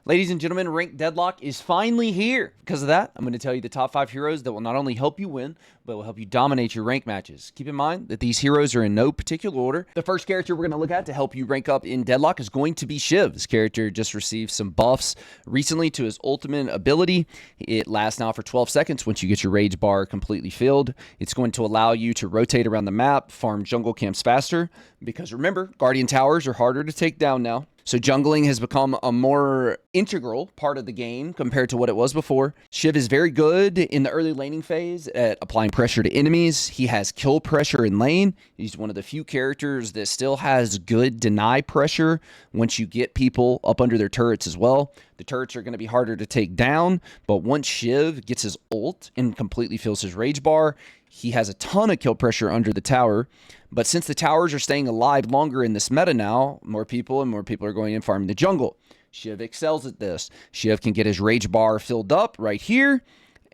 Ladies and gentlemen, Ranked Deadlock is finally here. Because of that, I'm going to tell you the top 5 heroes that will not only help you win, but will help you dominate your rank matches. Keep in mind that these heroes are in no particular order. The first character we're going to look at to help you rank up in Deadlock is going to be Shiv. This character just received some buffs recently to his ultimate ability. It lasts now for 12 seconds once you get your rage bar completely filled. It's going to allow you to rotate around the map, farm jungle camps faster, because remember, Guardian Towers are harder to take down now. So jungling has become a more integral part of the game compared to what it was before. Shiv is very good in the early laning phase at applying pressure to enemies. He has kill pressure in lane. He's one of the few characters that still has good deny pressure once you get people up under their turrets as well. The turrets are going to be harder to take down, but once Shiv gets his ult and completely fills his rage bar, he has a ton of kill pressure under the tower. But since the towers are staying alive longer in this meta now, more people are going in farming the jungle. Shiv excels at this. Shiv can get his rage bar filled up right here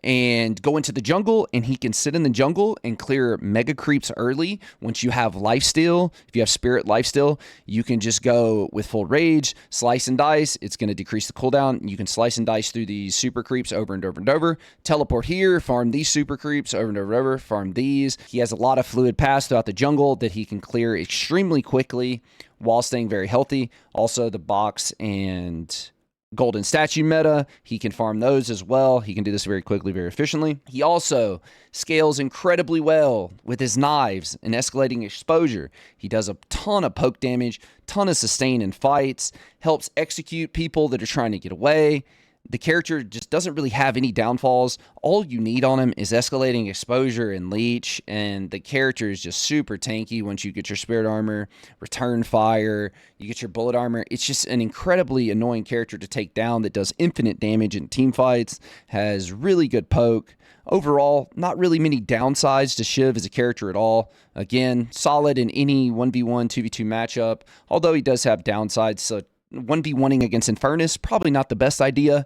and go into the jungle, and he can sit in the jungle and clear mega creeps early. Once you have lifesteal, if you have spirit lifesteal, you can just go with full rage, slice and dice. It's going to decrease the cooldown. You can slice and dice through these super creeps over and over and over. Teleport here, farm these super creeps over and over and over, farm these. He has a lot of fluid pass throughout the jungle that he can clear extremely quickly while staying very healthy. Also, the box and golden statue meta, he can farm those as well. He can do this very quickly, very efficiently. He also scales incredibly well with his knives and escalating exposure. He does a ton of poke damage, ton of sustain in fights, helps execute people that are trying to get away. The character just doesn't really have any downfalls. All you need on him is escalating exposure and leech, and the character is just super tanky once you get your spirit armor, return fire, you get your bullet armor. It's just an incredibly annoying character to take down that does infinite damage in team fights, has really good poke. Overall, not really many downsides to Shiv as a character at all. Again, solid in any 1v1, 2v2 matchup, although he does have downsides, so 1v1ing against Infernus, probably not the best idea.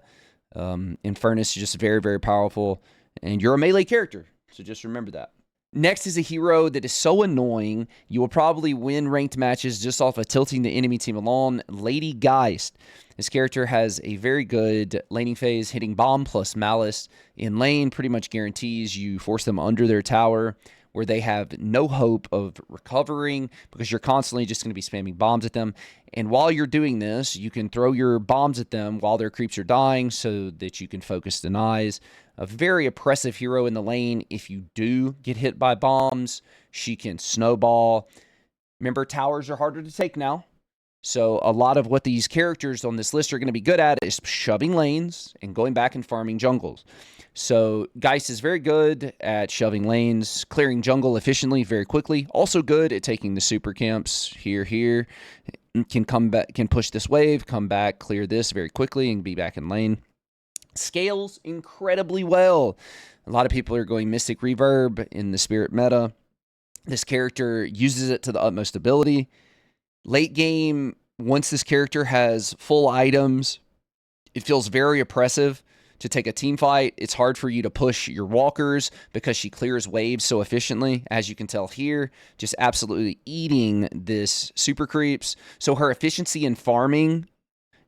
Infernus is just very, very powerful, and you're a melee character, so just remember that. Next is a hero that is so annoying, you will probably win ranked matches just off of tilting the enemy team along. Lady Geist. This character has a very good laning phase, hitting bomb plus malice in lane, pretty much guarantees you force them under their tower, where they have no hope of recovering because you're constantly just going to be spamming bombs at them. And while you're doing this, you can throw your bombs at them while their creeps are dying so that you can focus denies. A very oppressive hero in the lane. If you do get hit by bombs, she can snowball. Remember, towers are harder to take now. So a lot of what these characters on this list are going to be good at is shoving lanes and going back and farming jungles. So Geist is very good at shoving lanes, clearing jungle efficiently, very quickly. Also good at taking the super camps here. Can come back, can push this wave, come back, clear this very quickly, and be back in lane. Scales incredibly well. A lot of people are going Mystic Reverb in the Spirit meta. This character uses it to the utmost ability. Late game, once this character has full items, it feels very oppressive to take a team fight. It's hard for you to push your walkers because she clears waves so efficiently. As you can tell here, just absolutely eating this super creeps. So her efficiency in farming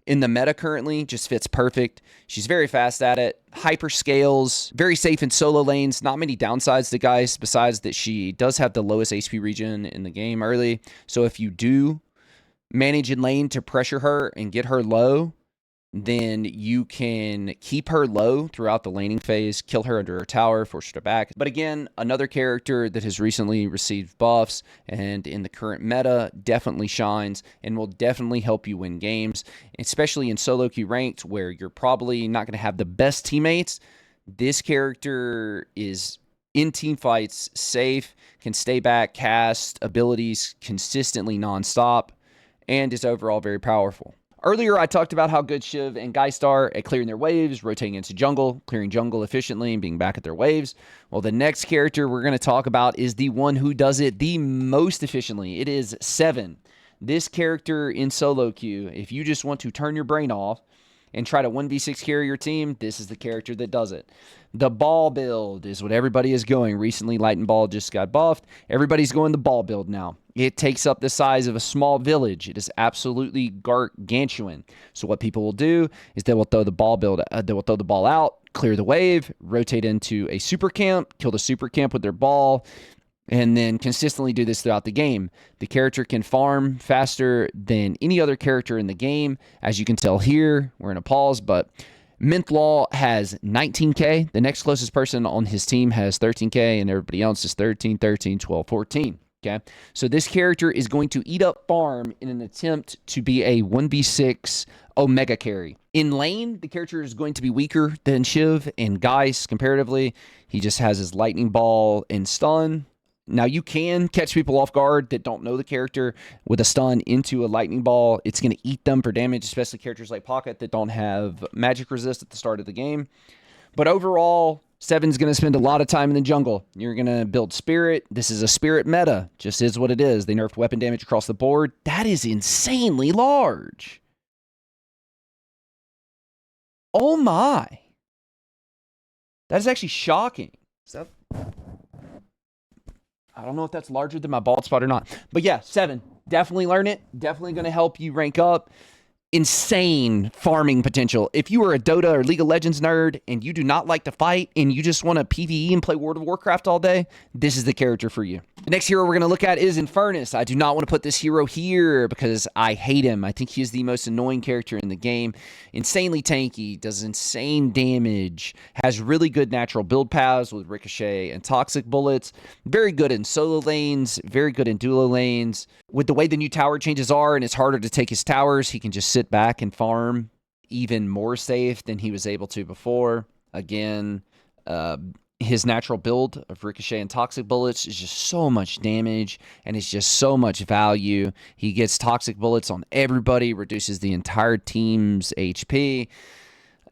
in the meta currently just fits perfect. She's very fast at it. Hyper scales, very safe in solo lanes. Not many downsides to Geist besides that she does have the lowest HP region in the game early. So if you do manage in lane to pressure her and get her low, then you can keep her low throughout the laning phase, kill her under her tower, force her back. But again, another character that has recently received buffs and in the current meta definitely shines and will definitely help you win games, especially in solo queue ranked where you're probably not going to have the best teammates. This character is in team fights safe, can stay back, cast abilities consistently nonstop, and is overall very powerful. Earlier, I talked about how good Shiv and Geist are at clearing their waves, rotating into jungle, clearing jungle efficiently, and being back at their waves. Well, the next character we're going to talk about is the one who does it the most efficiently. It is Seven. This character in solo queue, if you just want to turn your brain off and try to 1v6 carry your team, this is the character that does it. The ball build is what everybody is going. Recently, Light and Ball just got buffed. Everybody's going the ball build now. It takes up the size of a small village. It is absolutely gargantuan. So what people will do is they will throw the ball build. They will throw the ball out, clear the wave, rotate into a super camp, kill the super camp with their ball, and then consistently do this throughout the game. The character can farm faster than any other character in the game. As you can tell here, we're in a pause, but Minthlaw has 19k. The next closest person on his team has 13k, and everybody else is 13, 13, 12, 14. Okay, so this character is going to eat up farm in an attempt to be a 1v6 Omega carry. In lane, the character is going to be weaker than Shiv and Geist comparatively. He just has his lightning ball and stun. Now, you can catch people off guard that don't know the character with a stun into a lightning ball. It's going to eat them for damage, especially characters like Pocket that don't have magic resist at the start of the game. But overall, Seven's going to spend a lot of time in the jungle. You're going to build Spirit. This is a Spirit meta. Just is what it is. They nerfed weapon damage across the board. That is insanely large. Oh my. That is actually shocking. I don't know if that's larger than my bald spot or not. But yeah, 7. Definitely learn it. Definitely going to help you rank up. Insane farming potential. If you are a Dota or League of Legends nerd and you do not like to fight and you just want to PvE and play World of Warcraft all day, this is the character for you. The next hero we're going to look at is Infernus. I do not want to put this hero here because I hate him. I think he is the most annoying character in the game. Insanely tanky, does insane damage, has really good natural build paths with Ricochet and Toxic Bullets. Very good in solo lanes, very good in duo lanes. With the way the new tower changes are and it's harder to take his towers, he can just sit back and farm even more safe than he was able to before. Again, his natural build of Ricochet and Toxic Bullets is just so much damage and it's just so much value. He gets Toxic Bullets on everybody, reduces the entire team's HP.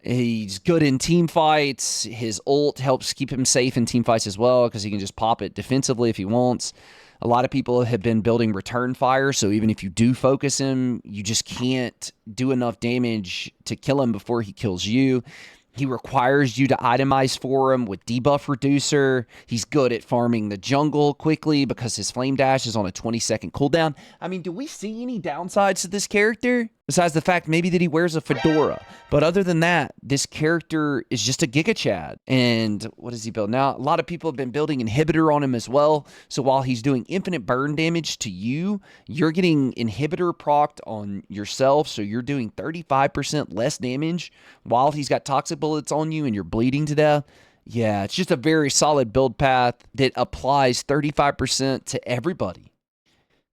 He's good in team fights. His ult helps keep him safe in team fights as well because he can just pop it defensively if he wants. A lot of people have been building return fire, so even if you do focus him, you just can't do enough damage to kill him before he kills you. He requires you to itemize for him with debuff reducer. He's good at farming the jungle quickly because his flame dash is on a 20-second cooldown. I mean, do we see any downsides to this character? Besides the fact maybe that he wears a fedora. But other than that, this character is just a Giga Chad. And what does he build? Now, a lot of people have been building inhibitor on him as well. So while he's doing infinite burn damage to you, you're getting inhibitor procced on yourself. So you're doing 35% less damage while he's got toxic bullets on you and you're bleeding to death. Yeah, it's just a very solid build path that applies 35% to everybody.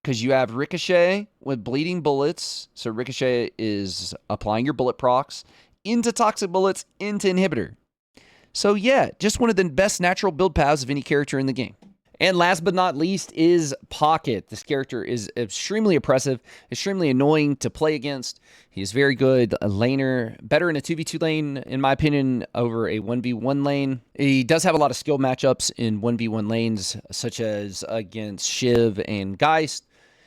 Because you have Ricochet with bleeding bullets. So Ricochet is applying your bullet procs into toxic bullets, into inhibitor. So yeah, just one of the best natural build paths of any character in the game. And last but not least is Pocket. This character is extremely oppressive, extremely annoying to play against. He is very good, a laner, better in a 2v2 lane, in my opinion, over a 1v1 lane. He does have a lot of skill matchups in 1v1 lanes, such as against Shiv and Geist.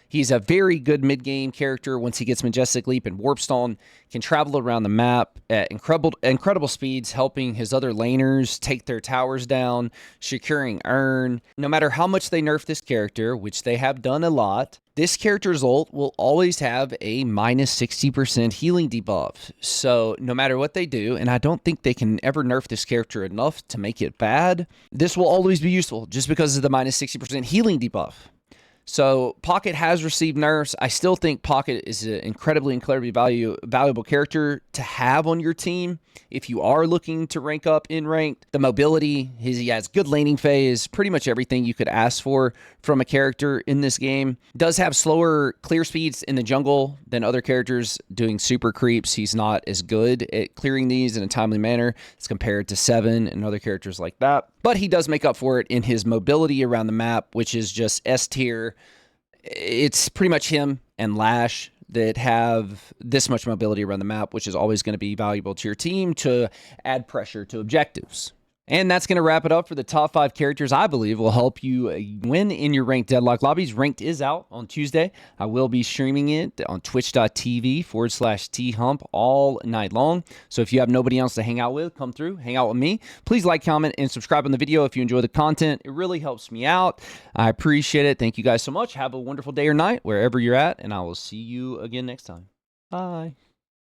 He's a very good mid-game character once he gets Majestic Leap and Warpstone, can travel around the map at incredible speeds, helping his other laners take their towers down, securing Urn. No matter how much they nerf this character, which they have done a lot, this character's ult will always have a minus 60% healing debuff. So no matter what they do, and I don't think they can ever nerf this character enough to make it bad, this will always be useful just because of the minus 60% healing debuff. So Pocket has received nerfs. I still think Pocket is an incredibly valuable character to have on your team if you are looking to rank up in ranked. The mobility, he has good laning phase, pretty much everything you could ask for from a character in this game. Does have slower clear speeds in the jungle than other characters doing super creeps. He's not as good at clearing these in a timely manner as compared to Seven and other characters like that. But he does make up for it in his mobility around the map, which is just S tier. It's pretty much him and Lash that have this much mobility around the map, which is always going to be valuable to your team to add pressure to objectives. And that's going to wrap it up for the top 5 characters I believe will help you win in your ranked Deadlock lobbies. Ranked is out on Tuesday. I will be streaming it on twitch.tv/THump all night long. So if you have nobody else to hang out with, come through, hang out with me. Please like, comment, and subscribe on the video if you enjoy the content. It really helps me out. I appreciate it. Thank you guys so much. Have a wonderful day or night wherever you're at, and I will see you again next time. Bye.